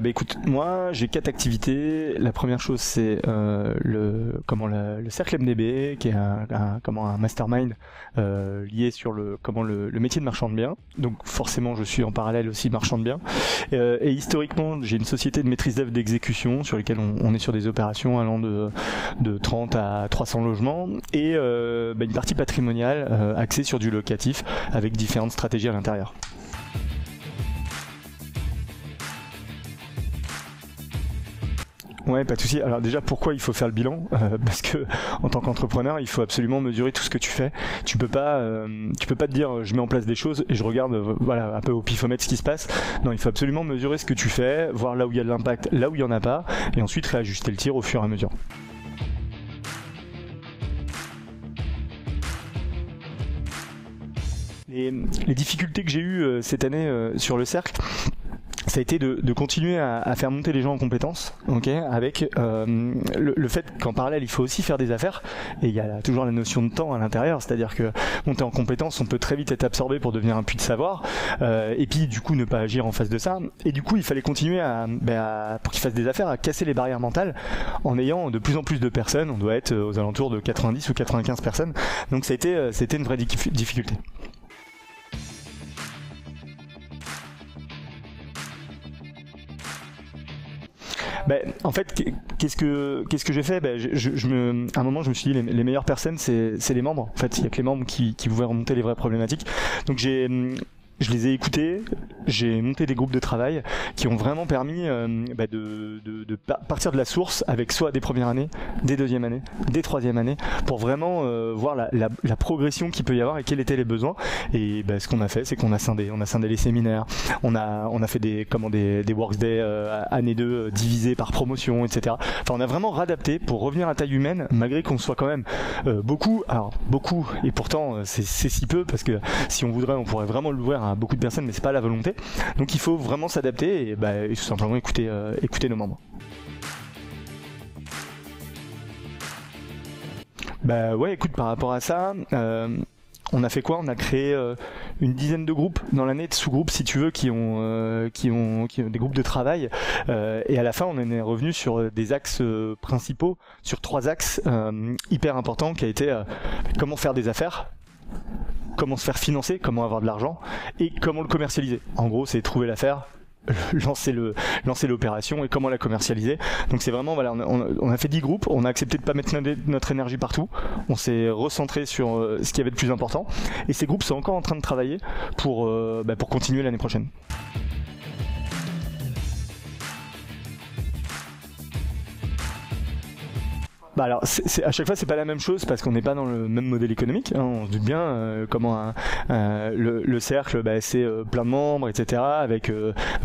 Écoute, moi j'ai 4 activités. La première chose c'est le cercle MDB, qui est un mastermind lié sur le métier de marchand de biens. Donc forcément je suis en parallèle aussi marchand de biens. Et historiquement j'ai une société de maîtrise d'œuvre d'exécution sur lesquelles on est sur des opérations allant de 30 à 300 logements et une partie patrimoniale axée sur du locatif avec différentes stratégies à l'intérieur. Ouais, pas de souci. Alors déjà, pourquoi il faut faire le bilan parce que en tant qu'entrepreneur, il faut absolument mesurer tout ce que tu fais. Tu peux pas te dire je mets en place des choses et je regarde un peu au pifomètre ce qui se passe. Non, il faut absolument mesurer ce que tu fais, voir là où il y a de l'impact, là où il y en a pas, et ensuite réajuster le tir au fur et à mesure. Les difficultés que j'ai eues cette année sur le cercle, ça a été de continuer à faire monter les gens en compétences, avec le fait qu'en parallèle il faut aussi faire des affaires, et il y a toujours la notion de temps à l'intérieur, c'est-à-dire que monter en compétences, on peut très vite être absorbé pour devenir un puits de savoir, et puis du coup ne pas agir en face de ça, et du coup il fallait continuer pour qu'ils fassent des affaires, à casser les barrières mentales en ayant de plus en plus de personnes. On doit être aux alentours de 90 ou 95 personnes, donc c'était une vraie difficulté. En fait, qu'est-ce que j'ai fait? À un moment, je me suis dit les meilleures personnes, c'est les membres. En fait, il y a que les membres qui pouvaient remonter les vraies problématiques. Donc je les ai écoutés, j'ai monté des groupes de travail qui ont vraiment permis de partir de la source avec soit des premières années, des deuxièmes années, des troisièmes années, pour vraiment voir la progression qu'il peut y avoir et quels étaient les besoins. Et ce qu'on a fait, c'est qu'on a scindé les séminaires, on a fait des workdays année 2 divisés par promotion, etc. Enfin, on a vraiment réadapté pour revenir à taille humaine, malgré qu'on soit quand même beaucoup, et pourtant c'est si peu, parce que si on voudrait, on pourrait vraiment l'ouvrir à beaucoup de personnes, mais c'est pas la volonté. Donc il faut vraiment s'adapter et tout simplement écouter nos membres. Écoute, par rapport à ça, on a fait quoi? On a créé une dizaine de groupes dans l'année, de sous-groupes si tu veux, qui ont des groupes de travail, et à la fin on en est revenu sur des axes principaux, sur 3 axes hyper importants, qui a été comment faire des affaires, comment se faire financer, comment avoir de l'argent, et comment le commercialiser. En gros, c'est trouver l'affaire, lancer l'opération et comment la commercialiser. Donc c'est vraiment, on a fait 10 groupes, on a accepté de pas mettre notre énergie partout, on s'est recentré sur ce qui avait de plus important, et ces groupes sont encore en train de travailler pour continuer l'année prochaine. Alors, à chaque fois, c'est pas la même chose parce qu'on n'est pas dans le même modèle économique. On se doute bien comment le cercle, c'est plein de membres, etc. Avec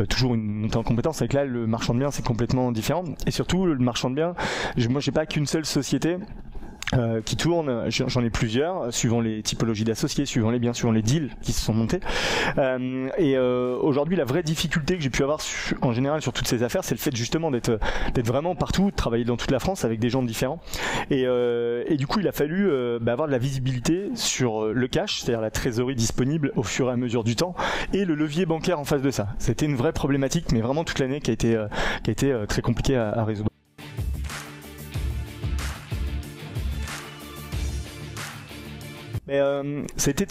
toujours une montée en compétence. Avec là, le marchand de biens, c'est complètement différent. Et surtout, le marchand de biens, moi, j'ai pas qu'une seule société qui tournent, j'en ai plusieurs, suivant les typologies d'associés, suivant les biens, suivant les deals qui se sont montés. Aujourd'hui, la vraie difficulté que j'ai pu avoir en général sur toutes ces affaires, c'est le fait justement d'être vraiment partout, de travailler dans toute la France avec des gens différents. Et du coup, il a fallu avoir de la visibilité sur le cash, c'est-à-dire la trésorerie disponible au fur et à mesure du temps, et le levier bancaire en face de ça. C'était une vraie problématique, mais vraiment toute l'année qui a été très compliquée à résoudre. Ça a été de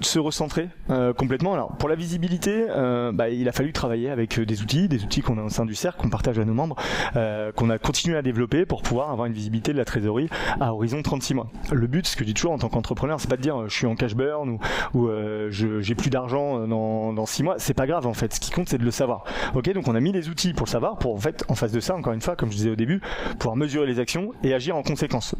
se recentrer complètement. Alors pour la visibilité, il a fallu travailler avec des outils qu'on a au sein du cercle, qu'on partage à nos membres, qu'on a continué à développer pour pouvoir avoir une visibilité de la trésorerie à horizon 36 mois. Le but, ce que je dis toujours en tant qu'entrepreneur, c'est pas de dire je suis en cash burn ou j'ai plus d'argent dans 6 mois. C'est pas grave en fait. Ce qui compte, c'est de le savoir. Ok, donc on a mis des outils pour le savoir, pour en fait en face de ça, encore une fois, comme je disais au début, pouvoir mesurer les actions et agir en conséquence.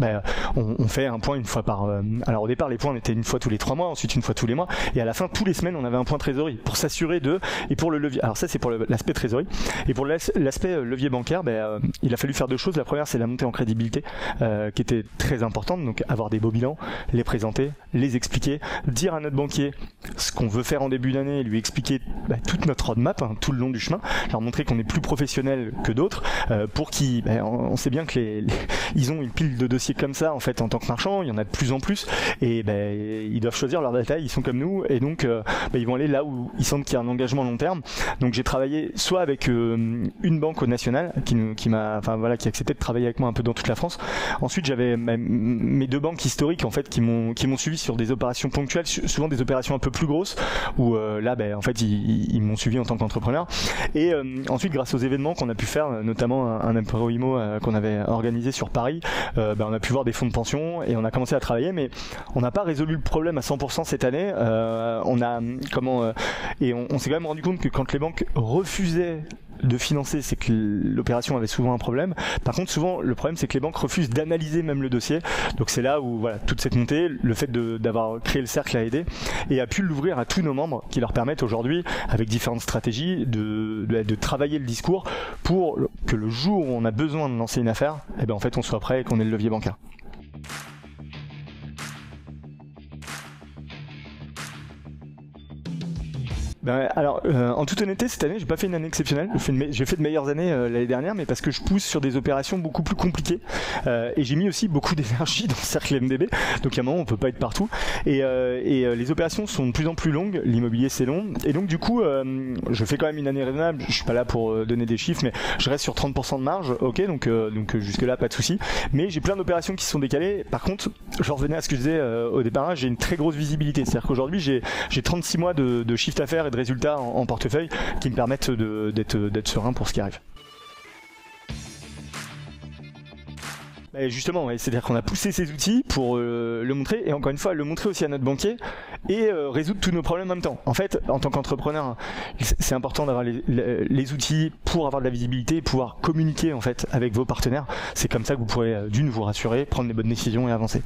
On fait un point une fois par. Alors au départ, les points était une fois tous les 3 mois, ensuite une fois tous les mois, et à la fin, tous les semaines, on avait un point trésorerie pour s'assurer et pour le levier. Alors ça, c'est pour l'aspect trésorerie. Et pour l'aspect levier bancaire, il a fallu faire 2 choses. La première, c'est la montée en crédibilité, qui était très importante. Donc avoir des beaux bilans, les présenter, les expliquer, dire à notre banquier ce qu'on veut faire en début d'année, lui expliquer toute notre roadmap, tout le long du chemin, leur montrer qu'on est plus professionnel que d'autres, pour qu'ils, on sait bien que ils ont une pile de dossiers comme ça en fait en tant que marchand, il y en a de plus en plus, et ils doivent choisir leur bataille, ils sont comme nous, et donc ils vont aller là où ils sentent qu'il y a un engagement long terme. Donc j'ai travaillé soit avec une banque au national qui m'a, qui a accepté de travailler avec moi un peu dans toute la France. Ensuite j'avais mes 2 banques historiques en fait qui m'ont suivi sur des opérations ponctuelles, souvent des opérations un peu plus grosses où là en fait ils m'ont suivi en tant qu'entrepreneur. Et ensuite grâce aux événements qu'on a pu faire, notamment un apéro IMO qu'on avait organisé sur Paris, on a pu voir des fonds de pension et on a commencé à travailler, mais on n'a pas résolu le problème à 100% cette année. On s'est quand même rendu compte que quand les banques refusaient de financer, c'est que l'opération avait souvent un problème. Par contre, souvent, le problème, c'est que les banques refusent d'analyser même le dossier. Donc c'est là où toute cette montée, le fait d'avoir créé le cercle a aidé et a pu l'ouvrir à tous nos membres qui leur permettent aujourd'hui, avec différentes stratégies, de travailler le discours pour que le jour où on a besoin de lancer une affaire, en fait, on soit prêt et qu'on ait le levier bancaire. En toute honnêteté, cette année, j'ai pas fait une année exceptionnelle. J'ai fait de meilleures années l'année dernière, mais parce que je pousse sur des opérations beaucoup plus compliquées et j'ai mis aussi beaucoup d'énergie dans le cercle MDB. Donc à un moment, on peut pas être partout. Et les opérations sont de plus en plus longues. L'immobilier, c'est long. Et donc du coup, je fais quand même une année raisonnable. Je suis pas là pour donner des chiffres, mais je reste sur 30% de marge. Ok, donc jusque là, pas de souci. Mais j'ai plein d'opérations qui se sont décalées. Par contre, je revenais à ce que je disais au départ. J'ai une très grosse visibilité. C'est-à-dire qu'aujourd'hui, j'ai 36 mois de chiffre d'affaires de résultats en portefeuille qui me permettent d'être serein pour ce qui arrive. Justement, c'est-à-dire qu'on a poussé ces outils pour le montrer et encore une fois le montrer aussi à notre banquier et résoudre tous nos problèmes en même temps. En fait, en tant qu'entrepreneur, c'est important d'avoir les outils pour avoir de la visibilité et pouvoir communiquer en fait avec vos partenaires. C'est comme ça que vous pourrez vous rassurer, prendre les bonnes décisions et avancer.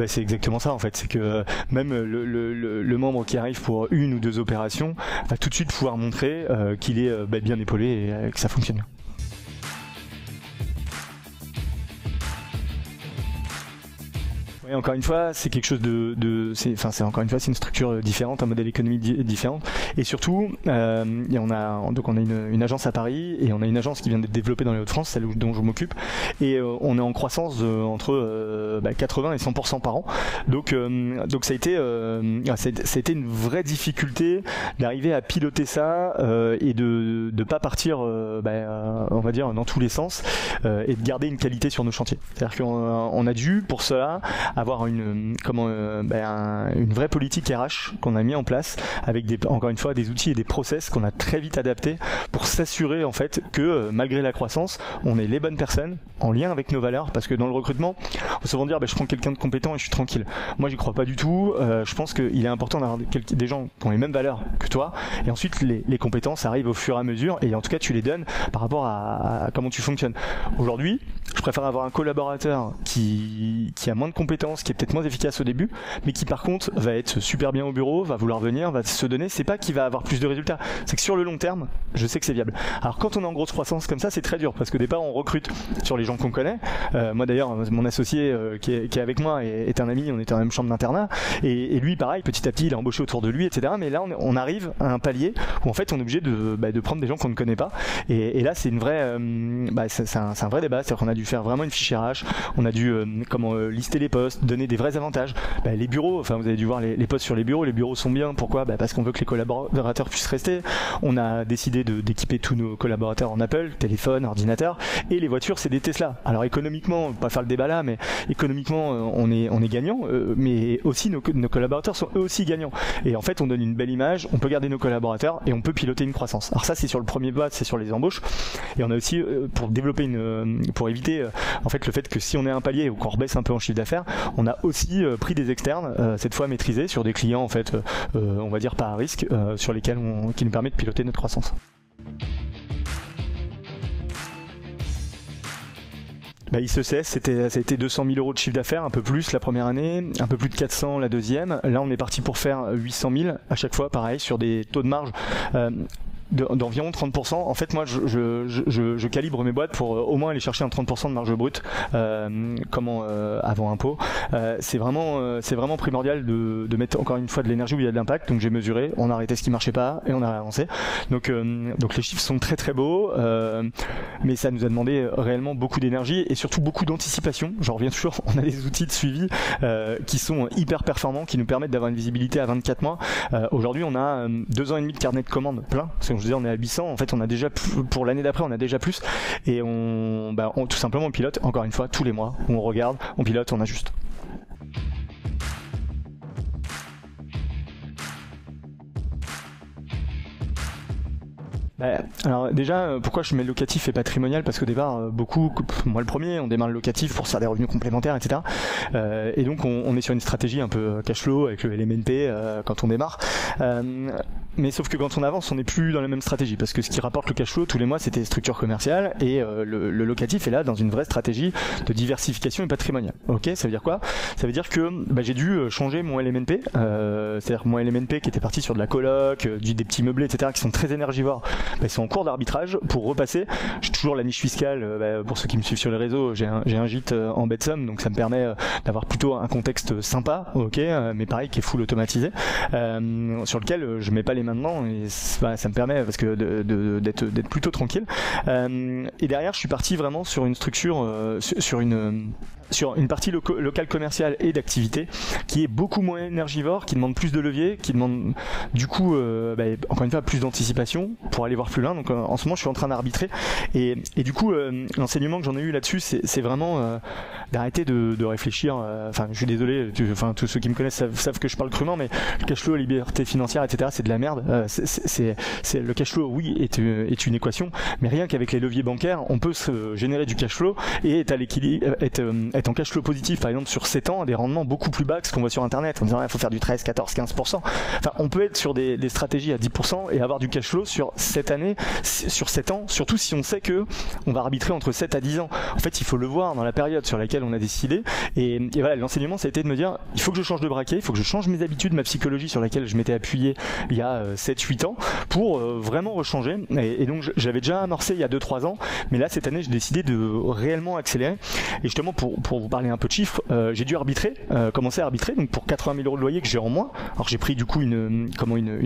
C'est exactement ça en fait, c'est que même le membre qui arrive pour 1 ou 2 opérations va tout de suite pouvoir montrer qu'il est bien épaulé et que ça fonctionne. Et encore une fois, c'est quelque chose c'est encore une fois, c'est une structure différente, un modèle économique différent. Et surtout, on a une agence à Paris et on a une agence qui vient d'être développée dans les Hauts-de-France, celle dont je m'occupe. Et on est en croissance entre 80 et 100% par an. Donc ça a été une vraie difficulté d'arriver à piloter ça et de pas partir, on va dire, dans tous les sens et de garder une qualité sur nos chantiers. C'est-à-dire qu'on a dû, pour cela, avoir une vraie politique RH qu'on a mis en place avec encore une fois des outils et des process qu'on a très vite adaptés pour s'assurer en fait que malgré la croissance, on ait les bonnes personnes en lien avec nos valeurs, parce que dans le recrutement, on peut souvent dire je prends quelqu'un de compétent et je suis tranquille. Moi, j'y crois pas du tout. Je pense qu'il est important d'avoir des gens qui ont les mêmes valeurs que toi et ensuite les compétences arrivent au fur et à mesure et en tout cas tu les donnes par rapport à comment tu fonctionnes. Aujourd'hui, je préfère avoir un collaborateur qui a moins de compétences, qui est peut-être moins efficace au début, mais qui par contre va être super bien au bureau, va vouloir venir, va se donner. C'est pas qu'il va avoir plus de résultats, c'est que sur le long terme, je sais que c'est viable. Alors quand on est en grosse croissance comme ça, c'est très dur parce qu'au départ on recrute sur les gens qu'on connaît. Moi d'ailleurs, mon associé qui est avec moi est un ami, on était en même chambre d'internat et lui pareil, petit à petit il a embauché autour de lui, etc. Mais là on arrive à un palier où en fait on est obligé de prendre des gens qu'on ne connaît pas et là c'est une vraie c'est un vrai débat. C'est-à-dire qu'on a dû faire vraiment une fiche RH, on a dû lister les postes, donner des vrais avantages. Les bureaux, vous avez dû voir les postes sur les bureaux sont bien. Pourquoi ? Parce qu'on veut que les collaborateurs puissent rester. On a décidé d'équiper tous nos collaborateurs en Apple, téléphone, ordinateur, et les voitures c'est des Tesla. Alors économiquement, on va pas faire le débat là, mais économiquement on est gagnant, mais aussi nos collaborateurs sont eux aussi gagnants. Et en fait on donne une belle image, on peut garder nos collaborateurs et on peut piloter une croissance. Alors ça c'est sur le premier pas, c'est sur les embauches. Et on a aussi pour développer pour éviter en fait le fait que si on est un palier ou qu'on rebaisse un peu en chiffre d'affaires, on a aussi pris des externes, cette fois maîtrisés sur des clients en fait, on va dire pas à risque, sur lesquels qui nous permet de piloter notre croissance. ICECS, ça a été 200 000 euros de chiffre d'affaires, un peu plus la première année, un peu plus de 400 la deuxième. Là, on est parti pour faire 800 000 à chaque fois, pareil, sur des taux de marge d'environ 30%. En fait, moi, je calibre mes boîtes pour au moins aller chercher un 30% de marge brute avant impôt. C'est vraiment primordial de mettre encore une fois de l'énergie où il y a de l'impact. Donc j'ai mesuré, on a arrêté ce qui marchait pas et on a avancé. Donc les chiffres sont très très beaux, mais ça nous a demandé réellement beaucoup d'énergie et surtout beaucoup d'anticipation. J'en reviens toujours, on a des outils de suivi qui sont hyper performants, qui nous permettent d'avoir une visibilité à 24 mois. Aujourd'hui, on a 2 ans et demi de carnet de commandes plein. Parce que je vous disais, on est à 800. En fait, on a déjà pour l'année d'après, on a déjà plus. Et tout simplement, on pilote encore une fois tous les mois. On regarde, on pilote, on ajuste. Alors déjà, pourquoi je mets locatif et patrimonial? Parce qu'au départ, moi le premier, on démarre le locatif pour se faire des revenus complémentaires, etc. Et donc on est sur une stratégie un peu cash flow avec le LMNP quand on démarre. Mais sauf que quand on avance, on n'est plus dans la même stratégie parce que ce qui rapporte le cash flow tous les mois, c'était structure commerciale et le locatif est là dans une vraie stratégie de diversification et patrimoniale. Ok, ça veut dire quoi? Ça veut dire que j'ai dû changer mon LMNP, c'est-à-dire mon LMNP qui était parti sur de la coloc, des petits meublés, etc. qui sont très énergivores. Ils sont en cours d'arbitrage pour repasser. J'ai toujours la niche fiscale. Pour ceux qui me suivent sur les réseaux, j'ai un gîte en baie de Somme, donc ça me permet d'avoir plutôt un contexte sympa, ok, mais pareil qui est full automatisé, sur lequel je mets pas les mains dedans et ça me permet parce que d'être plutôt tranquille. Et derrière, je suis parti vraiment sur une structure, sur une partie locale commerciale et d'activité qui est beaucoup moins énergivore, qui demande plus de levier, qui demande du coup encore une fois plus d'anticipation pour aller voir plus loin. Donc en ce moment je suis en train d'arbitrer et du coup l'enseignement que j'en ai eu là-dessus c'est vraiment d'arrêter de réfléchir, je suis désolé, tous ceux qui me connaissent savent que je parle crûment, mais le cash flow, la liberté financière, etc. c'est de la merde. C'est le cash flow, oui, est une équation, mais rien qu'avec les leviers bancaires on peut se générer du cash flow et être à l'équilibre, être en cash flow positif par exemple sur 7 ans à des rendements beaucoup plus bas que ce qu'on voit sur internet en disant il faut faire du 13, 14, 15%. Enfin on peut être sur des stratégies à 10% et avoir du cash flow sur cette année, sur 7 ans, surtout si on sait que on va arbitrer entre 7 à 10 ans. En fait il faut le voir dans la période sur laquelle on a décidé et voilà, l'enseignement ça a été de me dire il faut que je change de braquet, il faut que je change mes habitudes, ma psychologie sur laquelle je m'étais appuyé il y a 7-8 ans pour vraiment rechanger et donc j'avais déjà amorcé il y a 2-3 ans, mais là cette année j'ai décidé de réellement accélérer et justement pour vous parler un peu de chiffres, j'ai dû commencer à arbitrer donc pour 80 000 € de loyer que j'ai en moins. Alors j'ai pris du coup une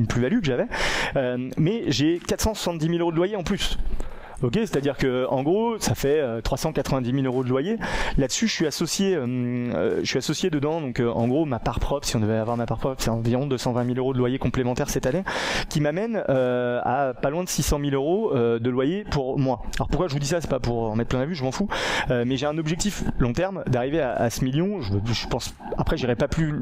plus-value que j'avais, mais j'ai 470 000 € de loyer en plus. Ok, c'est-à-dire que en gros, ça fait 390 000 € de loyer. Là-dessus, je suis associé dedans. Donc en gros, ma part propre, si on devait avoir ma part propre, c'est environ 220 000 € de loyer complémentaire cette année, qui m'amène à pas loin de 600 000 € de loyer pour moi. Alors pourquoi je vous dis ça? C'est pas pour en mettre plein la vue, je m'en fous. Mais j'ai un objectif long terme d'arriver à ce million. Je pense. Après, j'irai pas plus.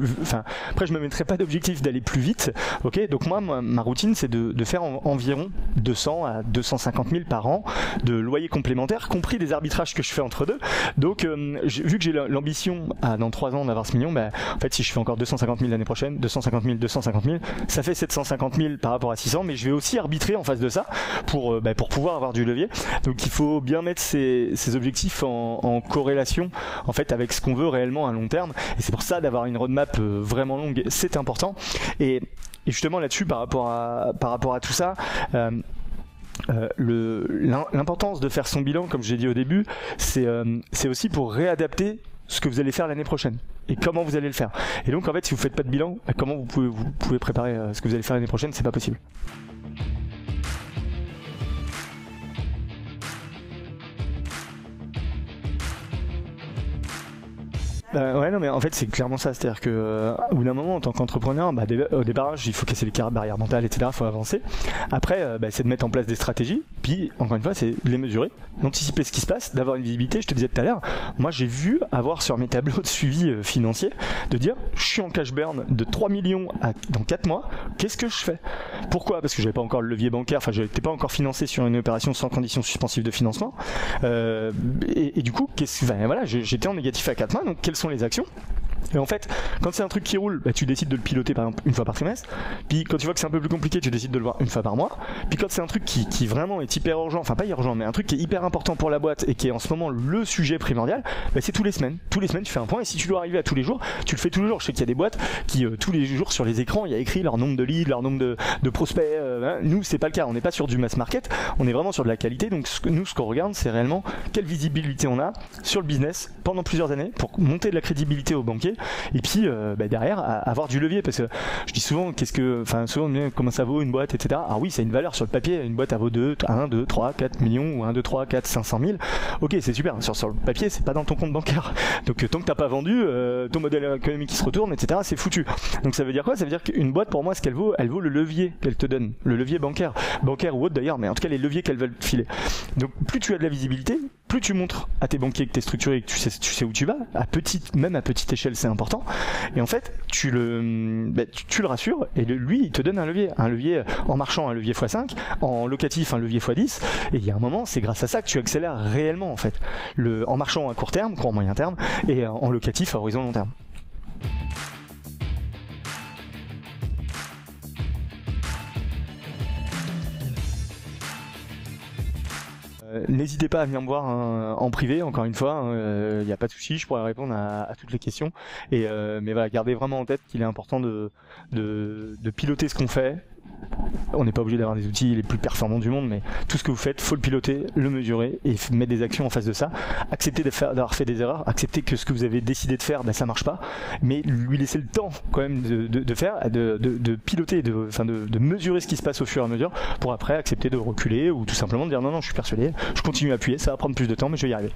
Après, je me mettrai pas d'objectif d'aller plus vite. Ok, donc moi, ma routine, c'est de faire environ 200 à 250 000 par an de loyer complémentaire, compris des arbitrages que je fais entre deux. Donc vu que j'ai l'ambition dans 3 ans d'avoir ce million, en fait si je fais encore 250 000 l'année prochaine, 250 000, ça fait 750 000 par rapport à 600, mais je vais aussi arbitrer en face de ça pour pouvoir avoir du levier. Donc il faut bien mettre ces objectifs en corrélation en fait avec ce qu'on veut réellement à long terme, et c'est pour ça d'avoir une roadmap vraiment longue, c'est important. Et justement là-dessus par rapport à tout ça, l'importance de faire son bilan, comme j'ai dit au début, c'est aussi pour réadapter ce que vous allez faire l'année prochaine et comment vous allez le faire. Et donc en fait si vous faites pas de bilan, comment vous pouvez préparer ce que vous allez faire l'année prochaine? C'est pas possible. Ouais, non, mais en fait, c'est clairement ça. C'est-à-dire que, au bout d'un moment, en tant qu'entrepreneur, au débarrage, il faut casser les barrières mentales, etc. Il faut avancer. Après, c'est de mettre en place des stratégies. Puis, encore une fois, c'est de les mesurer, d'anticiper ce qui se passe, d'avoir une visibilité. Je te disais tout à l'heure, moi, j'ai vu avoir sur mes tableaux de suivi financier, de dire, je suis en cash burn de 3 millions dans 4 mois. Qu'est-ce que je fais? Pourquoi? Parce que j'avais pas encore le levier bancaire. Enfin, je n'étais pas encore financé sur une opération sans conditions suspensives de financement. Et du coup, voilà, j'étais en négatif à 4 mois. Donc, quelles sont les actions? Et en fait, quand c'est un truc qui roule, bah, tu décides de le piloter par exemple une fois par trimestre. Puis quand tu vois que c'est un peu plus compliqué, tu décides de le voir une fois par mois. Puis quand c'est un truc qui vraiment est hyper urgent, enfin pas urgent, mais un truc qui est hyper important pour la boîte et qui est en ce moment le sujet primordial, bah, c'est tous les semaines. Tous les semaines, tu fais un point. Et si tu dois arriver à tous les jours, tu le fais tous les jours. Je sais qu'il y a des boîtes qui tous les jours sur les écrans, il y a écrit leur nombre de leads, leur nombre de prospects. Hein. Nous, c'est pas le cas. On n'est pas sur du mass market. On est vraiment sur de la qualité. Donc ce qu'on regarde, c'est réellement quelle visibilité on a sur le business pendant plusieurs années pour monter de la crédibilité aux banquiers. Et puis derrière avoir du levier, parce que je dis souvent souvent comment ça vaut une boîte, etc. Alors oui, c'est une valeur sur le papier, une boîte elle vaut 1, 2, 3, 4 millions ou 1, 2, 3, 4, 500 000. Ok, c'est super, sur le papier c'est pas dans ton compte bancaire, donc tant que t'as pas vendu, ton modèle économique qui se retourne, etc. c'est foutu. Donc ça veut dire quoi? Ça veut dire qu'une boîte, pour moi, ce qu'elle vaut, elle vaut le levier qu'elle te donne, le levier bancaire ou autre d'ailleurs, mais en tout cas les leviers qu'elle veut filer. Donc plus tu as de la visibilité, plus tu montres à tes banquiers que tu es structuré et que tu sais où tu vas, même à petite échelle c'est important. Et en fait, tu le rassures et lui il te donne un levier en marchand, un levier x5, en locatif un levier x10, et il y a un moment c'est grâce à ça que tu accélères réellement en fait, en marchand à court terme, court moyen terme, et en locatif à horizon long terme. N'hésitez pas à venir me voir en privé, encore une fois, il n'y a pas de souci, je pourrais répondre à toutes les questions. Mais voilà, gardez vraiment en tête qu'il est important de piloter ce qu'on fait. On n'est pas obligé d'avoir des outils les plus performants du monde, mais tout ce que vous faites, faut le piloter, le mesurer et mettre des actions en face de ça. Accepter d'avoir fait des erreurs, accepter que ce que vous avez décidé de faire, ça marche pas, mais lui laisser le temps quand même de faire, de piloter, de mesurer ce qui se passe au fur et à mesure, pour après accepter de reculer ou tout simplement de dire non, je suis persuadé, je continue à appuyer, ça va prendre plus de temps, mais je vais y arriver.